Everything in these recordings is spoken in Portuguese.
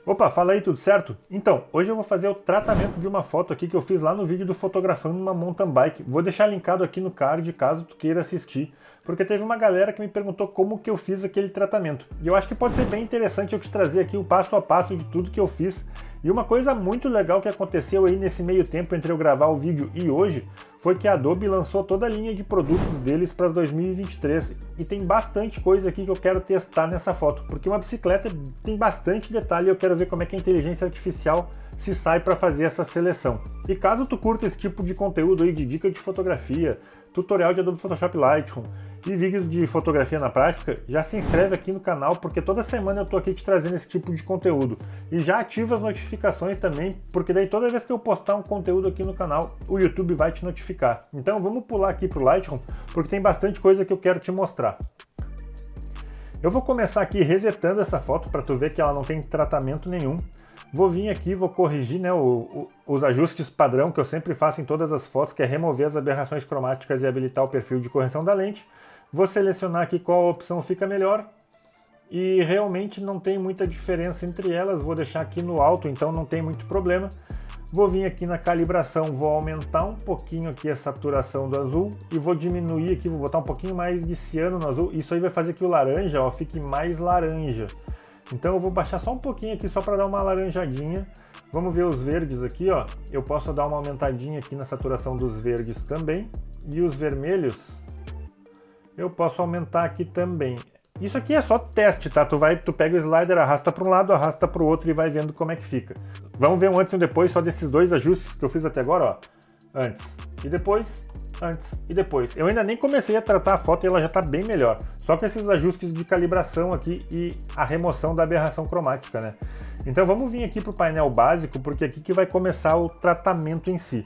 Opa, fala aí, tudo certo? Então, hoje eu vou fazer o tratamento de uma foto aqui que eu fiz lá no vídeo do Fotografando uma Mountain Bike. Vou deixar linkado aqui no card, caso tu queira assistir, porque teve uma galera que me perguntou como que eu fiz aquele tratamento. E eu acho que pode ser bem interessante eu te trazer aqui o passo a passo de tudo que eu fiz. E uma coisa muito legal que aconteceu aí nesse meio tempo entre eu gravar o vídeo e hoje, foi que a Adobe lançou toda a linha de produtos deles para 2023 e tem bastante coisa aqui que eu quero testar nessa foto, porque uma bicicleta tem bastante detalhe e eu quero ver como é que a inteligência artificial se sai para fazer essa seleção. E caso tu curta esse tipo de conteúdo aí de dica de fotografia, tutorial de Adobe Photoshop Lightroom e vídeos de fotografia na prática, já se inscreve aqui no canal, porque toda semana eu tô aqui te trazendo esse tipo de conteúdo. E já ativa as notificações também, porque daí toda vez que eu postar um conteúdo aqui no canal, o YouTube vai te notificar. Então vamos pular aqui pro Lightroom, porque tem bastante coisa que eu quero te mostrar. Eu vou começar aqui resetando essa foto para tu ver que ela não tem tratamento nenhum. Vou vir aqui, vou corrigir, né, os ajustes padrão que eu sempre faço em todas as fotos, que é remover as aberrações cromáticas e habilitar o perfil de correção da lente. Vou selecionar aqui qual opção fica melhor. E realmente não tem muita diferença entre elas, vou deixar aqui no alto, então não tem muito problema. Vou vir aqui na calibração, vou aumentar um pouquinho aqui a saturação do azul e vou diminuir aqui, vou botar um pouquinho mais de ciano no azul. Isso aí vai fazer que o laranja, ó, fique mais laranja. Então eu vou baixar só um pouquinho aqui, só para dar uma laranjadinha. Vamos ver os verdes aqui, ó. Eu posso dar uma aumentadinha aqui na saturação dos verdes também. E os vermelhos, eu posso aumentar aqui também. Isso aqui é só teste, tá? Tu pega o slider, arrasta para um lado, arrasta para o outro e vai vendo como é que fica. Vamos ver um antes e um depois só desses dois ajustes que eu fiz até agora, ó. Antes e depois, antes e depois. Eu ainda nem comecei a tratar a foto e ela já está bem melhor. Só com esses ajustes de calibração aqui e a remoção da aberração cromática, né? Então vamos vir aqui para o painel básico, porque é aqui que vai começar o tratamento em si.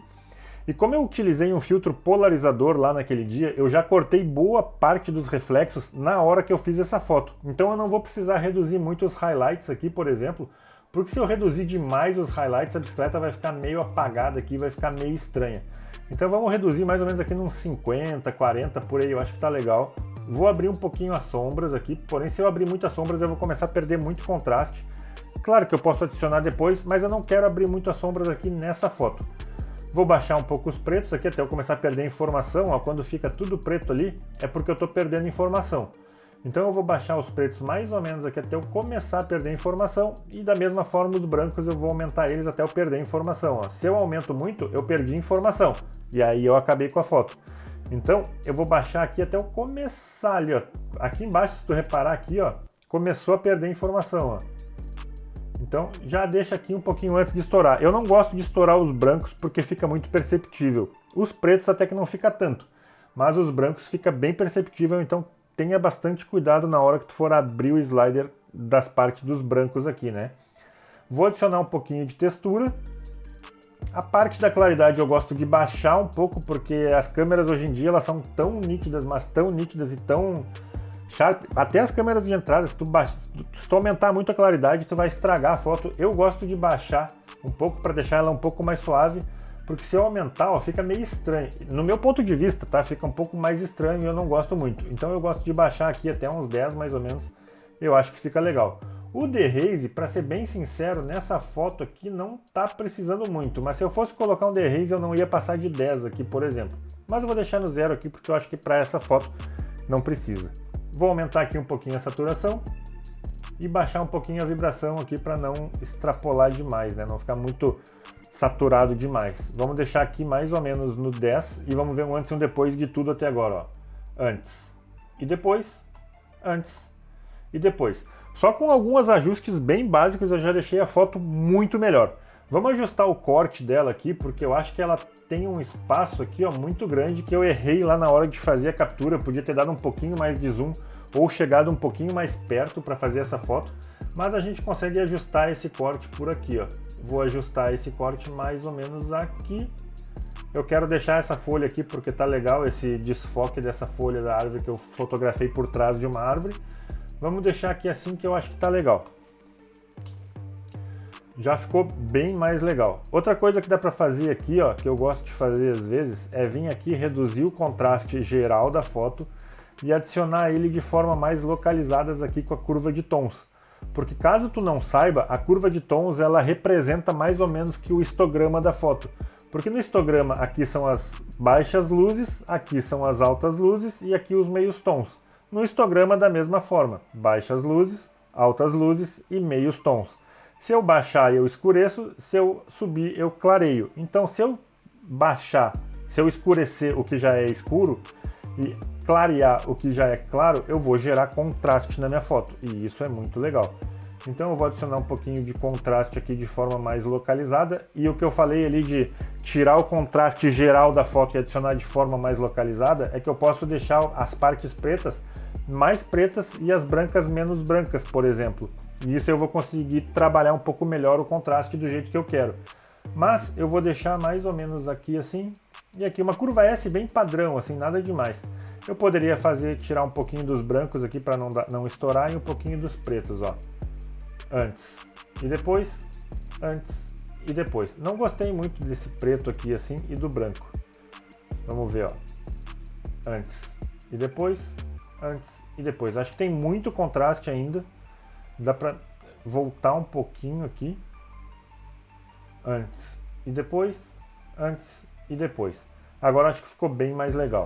E como eu utilizei um filtro polarizador lá naquele dia, eu já cortei boa parte dos reflexos na hora que eu fiz essa foto. Então eu não vou precisar reduzir muito os highlights aqui, por exemplo, porque se eu reduzir demais os highlights, a bicicleta vai ficar meio apagada aqui, vai ficar meio estranha. Então vamos reduzir mais ou menos aqui nos 50, 40 por aí, eu acho que tá legal. Vou abrir um pouquinho as sombras aqui, porém se eu abrir muitas sombras eu vou começar a perder muito contraste. Claro que eu posso adicionar depois, mas eu não quero abrir muito as sombras aqui nessa foto. Vou baixar um pouco os pretos aqui até eu começar a perder informação, ó, quando fica tudo preto ali é porque eu estou perdendo informação. Então eu vou baixar os pretos mais ou menos aqui até eu começar a perder informação e da mesma forma os brancos eu vou aumentar eles até eu perder informação. Ó. Se eu aumento muito, eu perdi informação e aí eu acabei com a foto. Então eu vou baixar aqui até eu começar ali, ó. Aqui embaixo, se tu reparar aqui, ó, começou a perder informação, ó. Então já deixa aqui um pouquinho antes de estourar. Eu não gosto de estourar os brancos porque fica muito perceptível. Os pretos até que não fica tanto, mas os brancos fica bem perceptível, então tenha bastante cuidado na hora que tu for abrir o slider das partes dos brancos aqui, né? Vou adicionar um pouquinho de textura. A parte da claridade eu gosto de baixar um pouco porque as câmeras hoje em dia elas são tão nítidas, mas tão nítidas e tão sharp, até as câmeras de entrada, se tu aumentar muito a claridade, tu vai estragar a foto. Eu gosto de baixar um pouco para deixar ela um pouco mais suave, porque se eu aumentar, ó, fica meio estranho. No meu ponto de vista, tá? Fica um pouco mais estranho e eu não gosto muito. Então eu gosto de baixar aqui até uns 10 mais ou menos, eu acho que fica legal. O dehaze, para ser bem sincero, nessa foto aqui não tá precisando muito, mas se eu fosse colocar um dehaze eu não ia passar de 10 aqui, por exemplo. Mas eu vou deixar no 0 aqui porque eu acho que para essa foto não precisa. Vou aumentar aqui um pouquinho a saturação e baixar um pouquinho a vibração aqui para não extrapolar demais, né? Não ficar muito saturado demais. Vamos deixar aqui mais ou menos no 10 e vamos ver um antes e um depois de tudo até agora, ó. Antes e depois, antes e depois. Só com alguns ajustes bem básicos eu já deixei a foto muito melhor. Vamos ajustar o corte dela aqui, porque eu acho que ela tem um espaço aqui, ó, muito grande, que eu errei lá na hora de fazer a captura. Podia ter dado um pouquinho mais de zoom ou chegado um pouquinho mais perto para fazer essa foto, mas a gente consegue ajustar esse corte por aqui, ó. Vou ajustar esse corte mais ou menos aqui. Eu quero deixar essa folha aqui porque tá legal esse desfoque dessa folha da árvore que eu fotografei por trás de uma árvore. Vamos deixar aqui assim que eu acho que tá legal. Já ficou bem mais legal. Outra coisa que dá para fazer aqui, ó, que eu gosto de fazer às vezes, é vir aqui reduzir o contraste geral da foto e adicionar ele de forma mais localizadas aqui com a curva de tons. Porque caso tu não saiba, a curva de tons ela representa mais ou menos que o histograma da foto. Porque no histograma aqui são as baixas luzes, aqui são as altas luzes e aqui os meios tons. No histograma da mesma forma, baixas luzes, altas luzes e meios tons. Se eu baixar eu escureço, se eu subir eu clareio. Então se eu baixar, se eu escurecer o que já é escuro e clarear o que já é claro, eu vou gerar contraste na minha foto, e isso é muito legal. Então eu vou adicionar um pouquinho de contraste aqui de forma mais localizada, e o que eu falei ali de tirar o contraste geral da foto e adicionar de forma mais localizada, é que eu posso deixar as partes pretas mais pretas e as brancas menos brancas, por exemplo. E isso eu vou conseguir trabalhar um pouco melhor o contraste do jeito que eu quero. Mas eu vou deixar mais ou menos aqui assim, e aqui uma curva S bem padrão, assim, nada demais. Eu poderia tirar um pouquinho dos brancos aqui para não estourar e um pouquinho dos pretos, ó. Antes e depois, antes e depois. Não gostei muito desse preto aqui assim e do branco. Vamos ver, ó. Antes e depois, antes e depois. Acho que tem muito contraste ainda. Dá para voltar um pouquinho aqui. Antes e depois, antes e depois. Agora acho que ficou bem mais legal.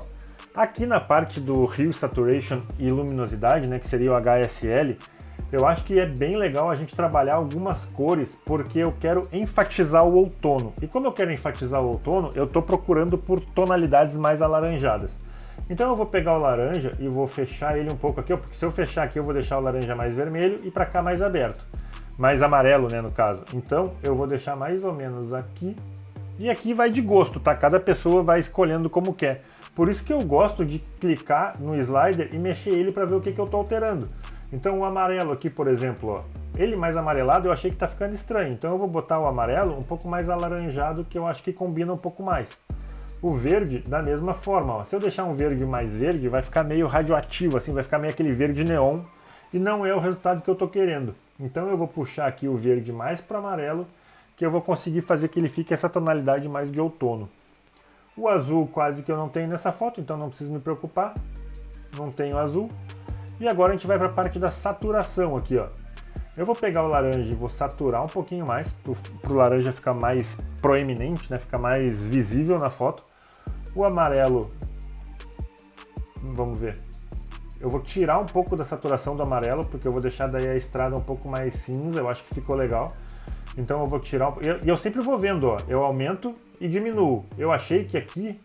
Aqui na parte do Hue Saturation e Luminosidade, né, que seria o HSL, eu acho que é bem legal a gente trabalhar algumas cores, porque eu quero enfatizar o outono. E como eu quero enfatizar o outono, eu estou procurando por tonalidades mais alaranjadas. Então eu vou pegar o laranja e vou fechar ele um pouco aqui, porque se eu fechar aqui eu vou deixar o laranja mais vermelho e para cá mais aberto. Mais amarelo, né, no caso. Então eu vou deixar mais ou menos aqui. E aqui vai de gosto, tá? Cada pessoa vai escolhendo como quer. Por isso que eu gosto de clicar no slider e mexer ele para ver o que eu estou alterando. Então o amarelo aqui, por exemplo, ó, ele mais amarelado eu achei que tá ficando estranho. Então eu vou botar o amarelo um pouco mais alaranjado, que eu acho que combina um pouco mais. O verde da mesma forma, ó. Se eu deixar um verde mais verde, vai ficar meio radioativo, assim, vai ficar meio aquele verde neon. E não é o resultado que eu estou querendo. Então eu vou puxar aqui o verde mais para amarelo, que eu vou conseguir fazer que ele fique essa tonalidade mais de outono. O azul quase que eu não tenho nessa foto, então não preciso me preocupar. Não tenho azul. E agora a gente vai para a parte da saturação aqui, ó. Eu vou pegar o laranja e vou saturar um pouquinho mais, para o laranja ficar mais proeminente, né? Ficar mais visível na foto. O amarelo, vamos ver. Eu vou tirar um pouco da saturação do amarelo, porque eu vou deixar daí a estrada um pouco mais cinza, eu acho que ficou legal. Então eu vou tirar, e eu sempre vou vendo, ó, eu aumento e diminuo. Eu achei que aqui,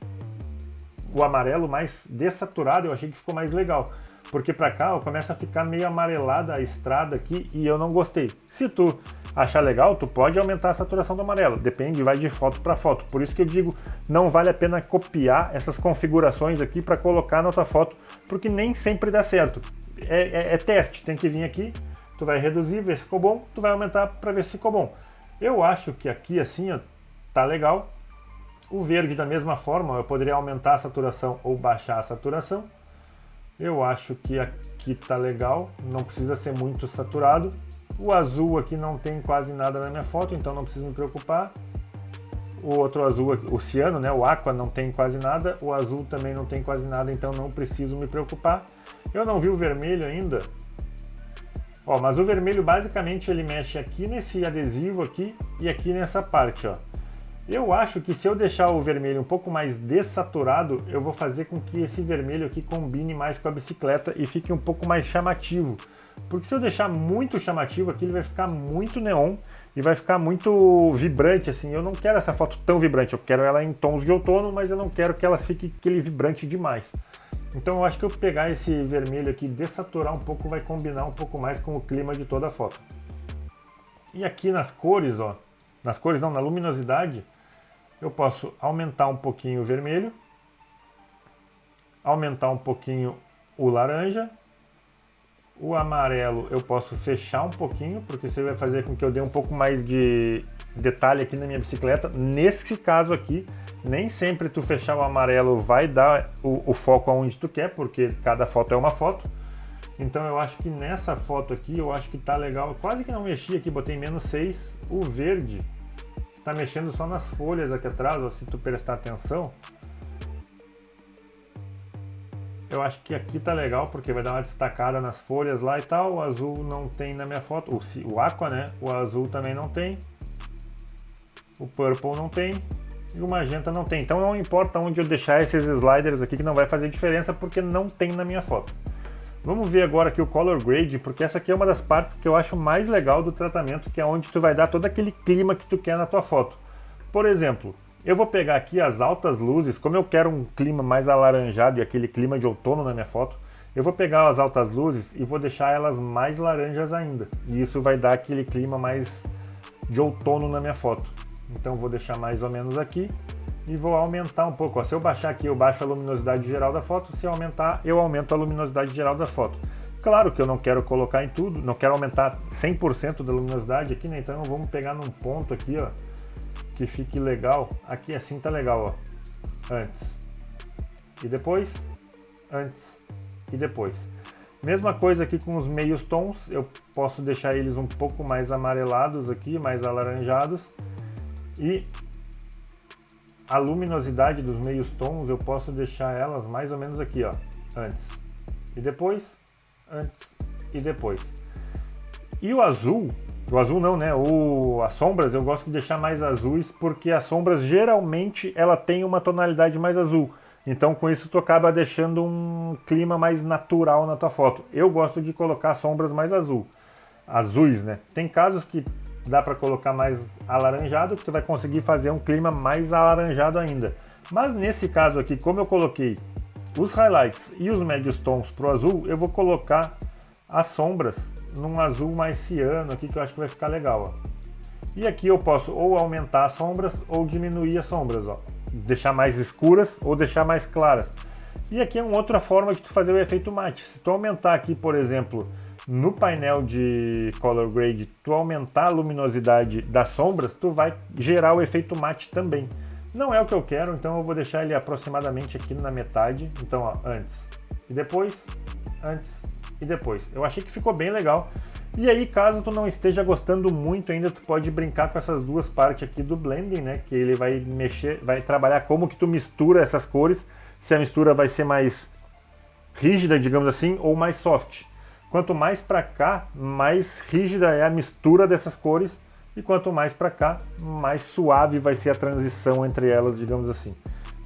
o amarelo mais dessaturado, eu achei que ficou mais legal. Porque pra cá, ó, começa a ficar meio amarelada a estrada aqui e eu não gostei. Se tu achar legal, tu pode aumentar a saturação do amarelo. Depende, vai de foto para foto. Por isso que eu digo, não vale a pena copiar essas configurações aqui para colocar na tua foto, porque nem sempre dá certo. É teste, tem que vir aqui, tu vai reduzir, ver se ficou bom, tu vai aumentar para ver se ficou bom. Eu acho que aqui assim, ó, tá legal. O verde da mesma forma, eu poderia aumentar a saturação ou baixar a saturação. Eu acho que aqui tá legal, não precisa ser muito saturado. O azul aqui não tem quase nada na minha foto, então não preciso me preocupar. O outro azul, o ciano, né, o aqua, não tem quase nada. O azul também não tem quase nada, então não preciso me preocupar. Eu não vi o vermelho ainda. Ó, mas o vermelho basicamente ele mexe aqui nesse adesivo aqui e aqui nessa parte, ó. Eu acho que se eu deixar o vermelho um pouco mais dessaturado, eu vou fazer com que esse vermelho aqui combine mais com a bicicleta e fique um pouco mais chamativo. Porque se eu deixar muito chamativo aqui, ele vai ficar muito neon e vai ficar muito vibrante, assim. Eu não quero essa foto tão vibrante, eu quero ela em tons de outono, mas eu não quero que ela fique aquele vibrante demais. Então eu acho que eu pegar esse vermelho aqui e dessaturar um pouco vai combinar um pouco mais com o clima de toda a foto. E aqui nas cores, ó, nas cores não, na luminosidade, eu posso aumentar um pouquinho o vermelho, aumentar um pouquinho o laranja, o amarelo eu posso fechar um pouquinho, porque isso vai fazer com que eu dê um pouco mais de detalhe aqui na minha bicicleta. Nesse caso aqui, nem sempre tu fechar o amarelo vai dar o foco aonde tu quer, porque cada foto é uma foto. Então eu acho que nessa foto aqui, eu acho que tá legal. Eu quase que não mexi aqui, botei -6. O verde tá mexendo só nas folhas aqui atrás, ó, se tu prestar atenção. Eu acho que aqui tá legal, porque vai dar uma destacada nas folhas lá e tal. O azul não tem na minha foto, o aqua, né? O azul também não tem. O purple não tem. E o magenta não tem. Então não importa onde eu deixar esses sliders aqui, que não vai fazer diferença, porque não tem na minha foto. Vamos ver agora aqui o Color Grade, porque essa aqui é uma das partes que eu acho mais legal do tratamento, que é onde tu vai dar todo aquele clima que tu quer na tua foto. Por exemplo, eu vou pegar aqui as altas luzes, como eu quero um clima mais alaranjado e aquele clima de outono na minha foto, eu vou pegar as altas luzes e vou deixar elas mais laranjas ainda. E isso vai dar aquele clima mais de outono na minha foto. Então vou deixar mais ou menos aqui. E vou aumentar um pouco. Ó, se eu baixar aqui, eu baixo a luminosidade geral da foto. Se eu aumentar, eu aumento a luminosidade geral da foto. Claro que eu não quero colocar em tudo, não quero aumentar 100% da luminosidade aqui, né? Então vamos pegar num ponto aqui, ó, que fique legal. Aqui assim tá legal, ó. Antes e depois, antes e depois. Mesma coisa aqui com os meios tons. Eu posso deixar eles um pouco mais amarelados aqui, mais alaranjados. E a luminosidade dos meios tons eu posso deixar elas mais ou menos aqui, ó, antes e depois, antes e depois. E o azul não, né? As sombras eu gosto de deixar mais azuis, porque as sombras geralmente ela tem uma tonalidade mais azul. Então com isso tu acaba deixando um clima mais natural na tua foto. Eu gosto de colocar sombras mais azuis, né? Tem casos que dá para colocar mais alaranjado, que tu vai conseguir fazer um clima mais alaranjado ainda. Mas nesse caso aqui, como eu coloquei os highlights e os médios tons pro azul, eu vou colocar as sombras num azul mais ciano aqui, que eu acho que vai ficar legal, ó. E aqui eu posso ou aumentar as sombras ou diminuir as sombras, ó. Deixar mais escuras ou deixar mais claras. E aqui é uma outra forma de tu fazer o efeito matte. Se tu aumentar aqui, por exemplo, no painel de Color Grade, tu aumentar a luminosidade das sombras, tu vai gerar o efeito matte também. Não é o que eu quero, então eu vou deixar ele aproximadamente aqui na metade. Então, ó, antes e depois, antes e depois. Eu achei que ficou bem legal. E aí, caso tu não esteja gostando muito ainda, tu pode brincar com essas duas partes aqui do blending, né? Que ele vai mexer, vai trabalhar como que tu mistura essas cores. Se a mistura vai ser mais rígida, digamos assim, ou mais soft. Quanto mais para cá, mais rígida é a mistura dessas cores, e quanto mais para cá, mais suave vai ser a transição entre elas, digamos assim.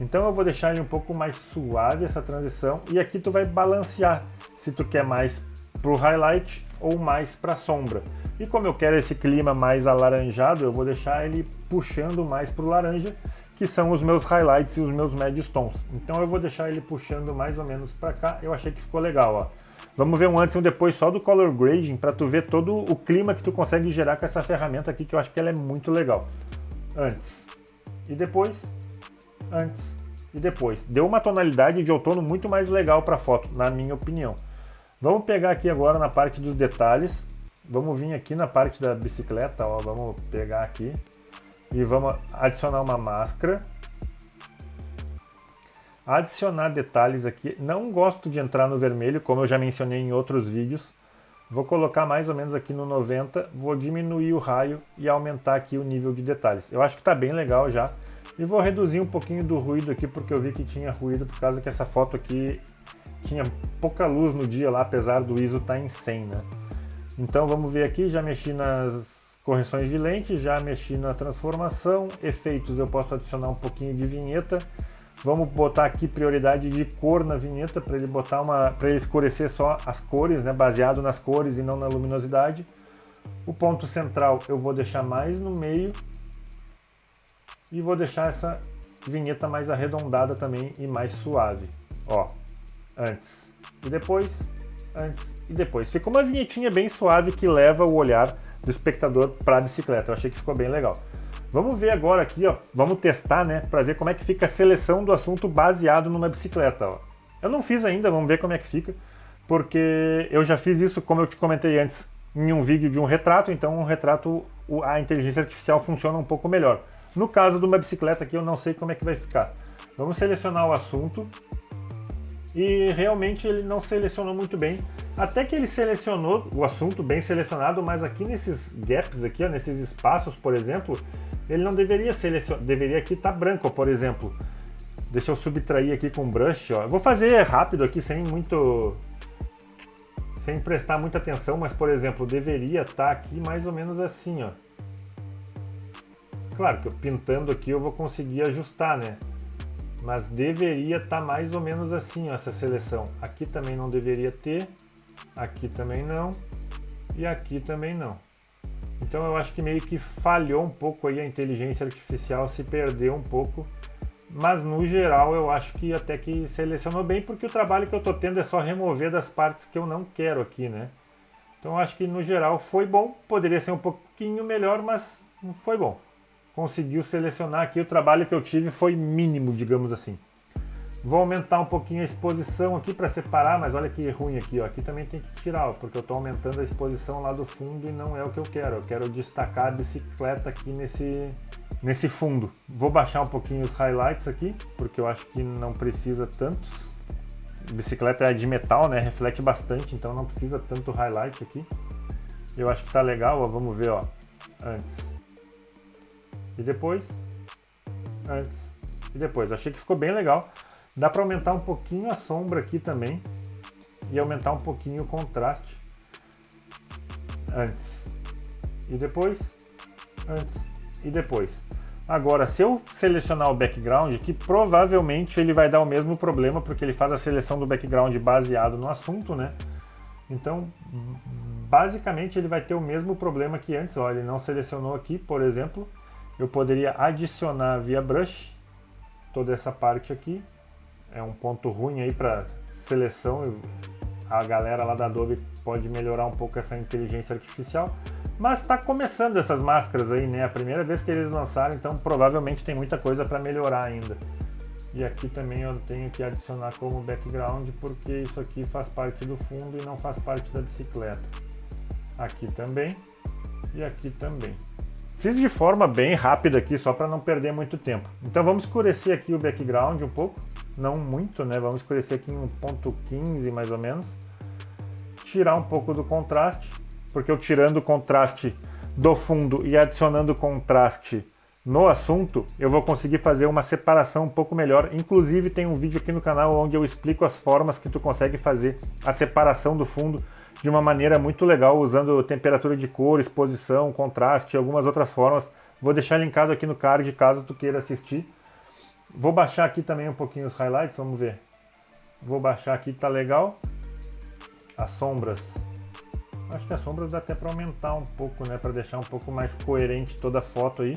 Então eu vou deixar ele um pouco mais suave essa transição, e aqui tu vai balancear se tu quer mais pro highlight ou mais para sombra. E como eu quero esse clima mais alaranjado, eu vou deixar ele puxando mais pro laranja, que são os meus highlights e os meus médios tons. Então eu vou deixar ele puxando mais ou menos para cá. Eu achei que ficou legal, ó. Vamos ver um antes e um depois só do Color Grading, para tu ver todo o clima que tu consegue gerar com essa ferramenta aqui, que eu acho que ela é muito legal. Antes e depois, antes e depois. Deu uma tonalidade de outono muito mais legal para a foto, na minha opinião. Vamos pegar aqui agora na parte dos detalhes. Vamos vir aqui na parte da bicicleta, ó, vamos pegar aqui e vamos adicionar uma máscara. Adicionar detalhes aqui. Não gosto de entrar no vermelho, como eu já mencionei em outros vídeos. Vou colocar mais ou menos aqui no 90, vou diminuir o raio e aumentar aqui o nível de detalhes. Eu acho que está bem legal já. E vou reduzir um pouquinho do ruído aqui, porque eu vi que tinha ruído por causa que essa foto aqui tinha pouca luz no dia lá, apesar do ISO estar em 100, né? Então vamos ver aqui, já mexi nas correções de lente, já mexi na transformação, efeitos eu posso adicionar um pouquinho de vinheta. Vamos botar aqui prioridade de cor na vinheta para ele botar para ele escurecer só as cores, né, baseado nas cores e não na luminosidade. O ponto central eu vou deixar mais no meio e vou deixar essa vinheta mais arredondada também e mais suave. Ó, antes e depois, antes e depois. Ficou uma vinhetinha bem suave que leva o olhar do espectador para a bicicleta. Eu achei que ficou bem legal. Vamos ver agora aqui, ó, vamos testar, né, para ver como é que fica a seleção do assunto baseado numa bicicleta, ó. Eu não fiz ainda, vamos ver como é que fica, porque eu já fiz isso, como eu te comentei antes, em um vídeo de um retrato, então um retrato, a inteligência artificial funciona um pouco melhor. No caso de uma bicicleta aqui, eu não sei como é que vai ficar. Vamos selecionar o assunto, e realmente ele não selecionou muito bem. Até que ele selecionou o assunto bem selecionado, mas aqui nesses gaps, aqui, ó, nesses espaços, por exemplo, ele não deveria selecionar, deveria aqui estar branco, por exemplo. Deixa eu subtrair aqui com o brush, ó. Eu vou fazer rápido aqui, sem prestar muita atenção, mas, por exemplo, deveria estar aqui mais ou menos assim, ó. Claro que eu pintando aqui eu vou conseguir ajustar, né? Mas deveria estar mais ou menos assim, ó, essa seleção. Aqui também não deveria ter, aqui também não, e aqui também não. Então eu acho que meio que falhou um pouco aí a inteligência artificial, se perdeu um pouco. Mas no geral eu acho que até que selecionou bem, porque o trabalho que eu estou tendo é só remover das partes que eu não quero aqui, né? Então eu acho que no geral foi bom, poderia ser um pouquinho melhor, mas foi bom. Conseguiu selecionar aqui, o trabalho que eu tive foi mínimo, digamos assim. Vou aumentar um pouquinho a exposição aqui para separar, mas olha que ruim aqui, ó. Aqui também tem que tirar, ó, porque eu estou aumentando a exposição lá do fundo e não é o que eu quero. Eu quero destacar a bicicleta aqui nesse fundo. Vou baixar um pouquinho os highlights aqui, porque eu acho que não precisa tantos. A bicicleta é de metal, né? Reflete bastante, então não precisa tanto highlight aqui. Eu acho que tá legal, ó. Vamos ver, ó. Antes. E depois. Antes. E depois. Achei que ficou bem legal. Dá para aumentar um pouquinho a sombra aqui também. E aumentar um pouquinho o contraste. Antes. E depois. Antes. E depois. Agora, se eu selecionar o background aqui, provavelmente ele vai dar o mesmo problema, porque ele faz a seleção do background baseado no assunto, né? Então, basicamente ele vai ter o mesmo problema que antes. Ó, ele não selecionou aqui, por exemplo. Eu poderia adicionar via brush toda essa parte aqui. É um ponto ruim aí para seleção. A galera lá da Adobe pode melhorar um pouco essa inteligência artificial. Mas está começando essas máscaras aí, né? A primeira vez que eles lançaram, então provavelmente tem muita coisa para melhorar ainda. E aqui também eu tenho que adicionar como background, porque isso aqui faz parte do fundo e não faz parte da bicicleta. Aqui também e aqui também. Fiz de forma bem rápida aqui, só para não perder muito tempo. Então vamos escurecer aqui o background um pouco, não muito, né? Vamos escurecer aqui em 1.15 mais ou menos. Tirar um pouco do contraste, porque eu tirando o contraste do fundo e adicionando contraste no assunto, eu vou conseguir fazer uma separação um pouco melhor. Inclusive tem um vídeo aqui no canal onde eu explico as formas que tu consegue fazer a separação do fundo de uma maneira muito legal, usando temperatura de cor, exposição, contraste e algumas outras formas. Vou deixar linkado aqui no card caso tu queira assistir. Vou baixar aqui também um pouquinho os highlights, vamos ver. Vou baixar aqui, tá legal. As sombras. Acho que as sombras dá até para aumentar um pouco, né? Para deixar um pouco mais coerente toda a foto aí.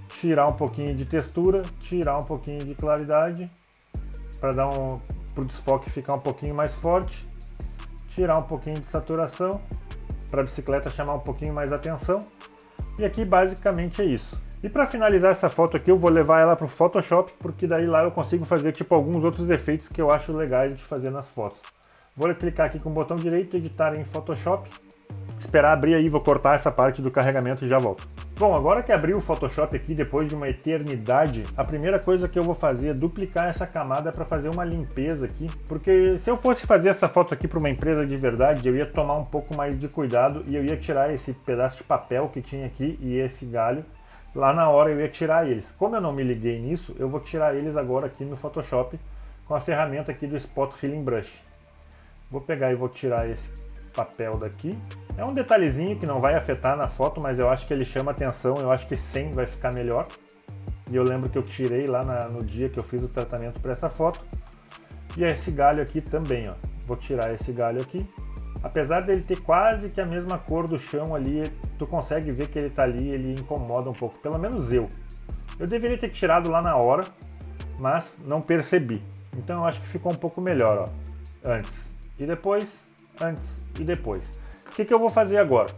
Tirar um pouquinho de textura, tirar um pouquinho de claridade, para dar pro desfoque ficar um pouquinho mais forte. Tirar um pouquinho de saturação, para a bicicleta chamar um pouquinho mais atenção. E aqui basicamente é isso. E para finalizar essa foto aqui, eu vou levar ela para o Photoshop, porque daí lá eu consigo fazer tipo alguns outros efeitos que eu acho legais de fazer nas fotos. Vou clicar aqui com o botão direito, editar em Photoshop, esperar abrir aí, vou cortar essa parte do carregamento e já volto. Bom, agora que abriu o Photoshop aqui, depois de uma eternidade, a primeira coisa que eu vou fazer é duplicar essa camada para fazer uma limpeza aqui, porque se eu fosse fazer essa foto aqui para uma empresa de verdade, eu ia tomar um pouco mais de cuidado e eu ia tirar esse pedaço de papel que tinha aqui e esse galho. Lá na hora eu ia tirar eles. Como eu não me liguei nisso, eu vou tirar eles agora aqui no Photoshop com a ferramenta aqui do Spot Healing Brush. Vou pegar e vou tirar esse papel daqui. É um detalhezinho que não vai afetar na foto, mas eu acho que ele chama atenção, eu acho que sem vai ficar melhor. E eu lembro que eu tirei lá no dia que eu fiz o tratamento para essa foto. E esse galho aqui também, ó. Vou tirar esse galho aqui. Apesar dele ter quase que a mesma cor do chão ali, tu consegue ver que ele tá ali, ele incomoda um pouco, pelo menos eu. Eu deveria ter tirado lá na hora, mas não percebi. Então eu acho que ficou um pouco melhor, ó. Antes e depois, antes e depois. O que eu vou fazer agora?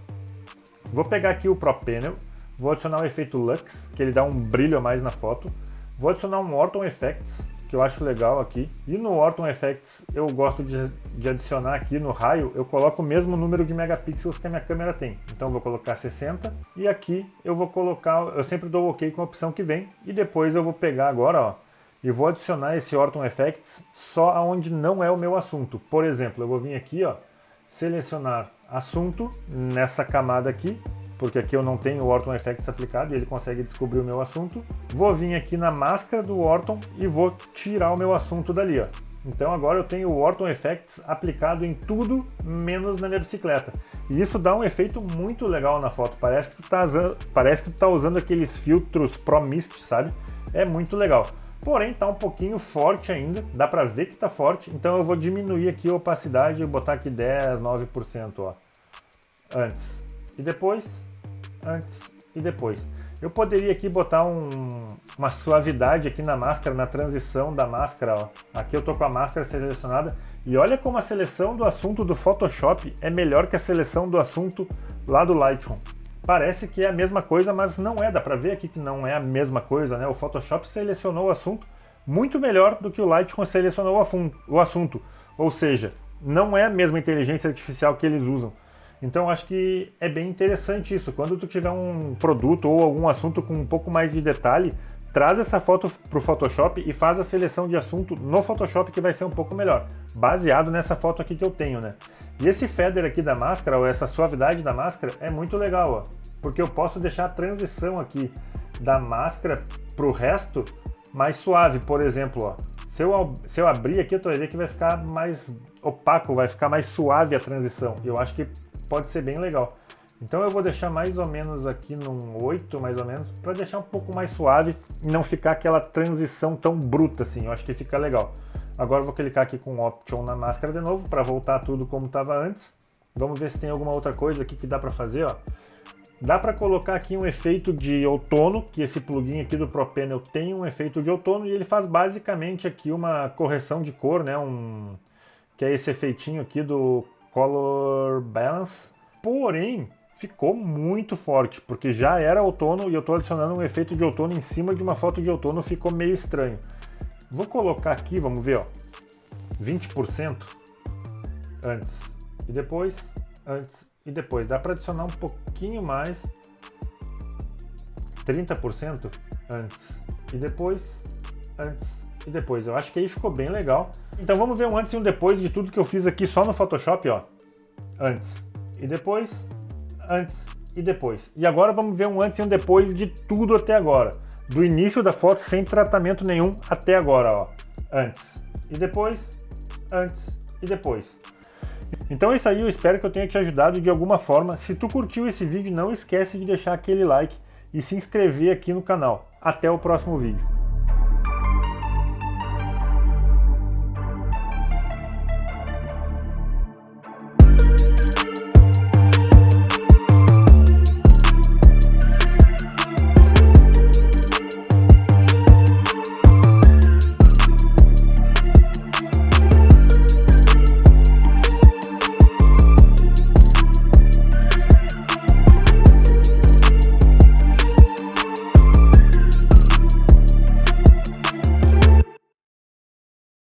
Vou pegar aqui o Pro Panel, vou adicionar o efeito Lux, que ele dá um brilho a mais na foto. Vou adicionar um Orton Effects, que eu acho legal aqui. E no Orton Effects eu gosto de adicionar aqui no raio, eu coloco o mesmo número de megapixels que a minha câmera tem. Então eu vou colocar 60 e aqui eu vou colocar, eu sempre dou OK com a opção que vem e depois eu vou pegar agora, ó, e vou adicionar esse Orton Effects só aonde não é o meu assunto. Por exemplo, eu vou vir aqui, ó, selecionar assunto nessa camada aqui porque aqui eu não tenho o Orton Effects aplicado e ele consegue descobrir o meu assunto. Vou vir aqui na máscara do Orton e vou tirar o meu assunto dali, ó. Então agora eu tenho o Orton Effects aplicado em tudo, menos na minha bicicleta. E isso dá um efeito muito legal na foto, parece que tu tá usando aqueles filtros Pro Mist, sabe? É muito legal. Porém tá um pouquinho forte ainda, dá pra ver que tá forte, então eu vou diminuir aqui a opacidade e botar aqui 10, 9%, ó. Antes e depois, antes e depois. Eu poderia aqui botar uma suavidade aqui na máscara, na transição da máscara, ó. Aqui eu tô com a máscara selecionada e olha como a seleção do assunto do Photoshop é melhor que a seleção do assunto lá do Lightroom. Parece que é a mesma coisa, mas não é, dá pra ver aqui que não é a mesma coisa, né? O Photoshop selecionou o assunto muito melhor do que o Lightroom selecionou o assunto. Ou seja, não é a mesma inteligência artificial que eles usam. Então acho que é bem interessante isso. Quando tu tiver um produto ou algum assunto com um pouco mais de detalhe, traz essa foto para o Photoshop e faz a seleção de assunto no Photoshop, que vai ser um pouco melhor, baseado nessa foto aqui que eu tenho, né? E esse feather aqui da máscara, ou essa suavidade da máscara, é muito legal, ó, porque eu posso deixar a transição aqui da máscara para o resto mais suave, por exemplo, ó. Se eu abrir aqui, eu tô vendo que vai ficar mais opaco, vai ficar mais suave a transição. Eu acho que pode ser bem legal. Então eu vou deixar mais ou menos aqui num 8, mais ou menos, para deixar um pouco mais suave e não ficar aquela transição tão bruta assim. Eu acho que fica legal. Agora eu vou clicar aqui com Option na máscara de novo, para voltar tudo como estava antes. Vamos ver se tem alguma outra coisa aqui que dá para fazer, ó. Dá para colocar aqui um efeito de outono, que esse plugin aqui do ProPanel tem um efeito de outono e ele faz basicamente aqui uma correção de cor, né? Que é esse efeitinho aqui do Color Balance. Porém, ficou muito forte, porque já era outono e eu estou adicionando um efeito de outono em cima de uma foto de outono, ficou meio estranho. Vou colocar aqui, vamos ver, ó, 20% antes e depois, antes e depois. Dá para adicionar um pouquinho mais, 30% antes e depois, antes e depois. Eu acho que aí ficou bem legal. Então vamos ver um antes e um depois de tudo que eu fiz aqui só no Photoshop, ó. Antes e depois, antes e depois. E agora vamos ver um antes e um depois de tudo até agora. Do início da foto sem tratamento nenhum até agora, ó. Antes e depois, antes e depois. Então é isso aí, eu espero que eu tenha te ajudado de alguma forma. Se tu curtiu esse vídeo, não esquece de deixar aquele like e se inscrever aqui no canal. Até o próximo vídeo.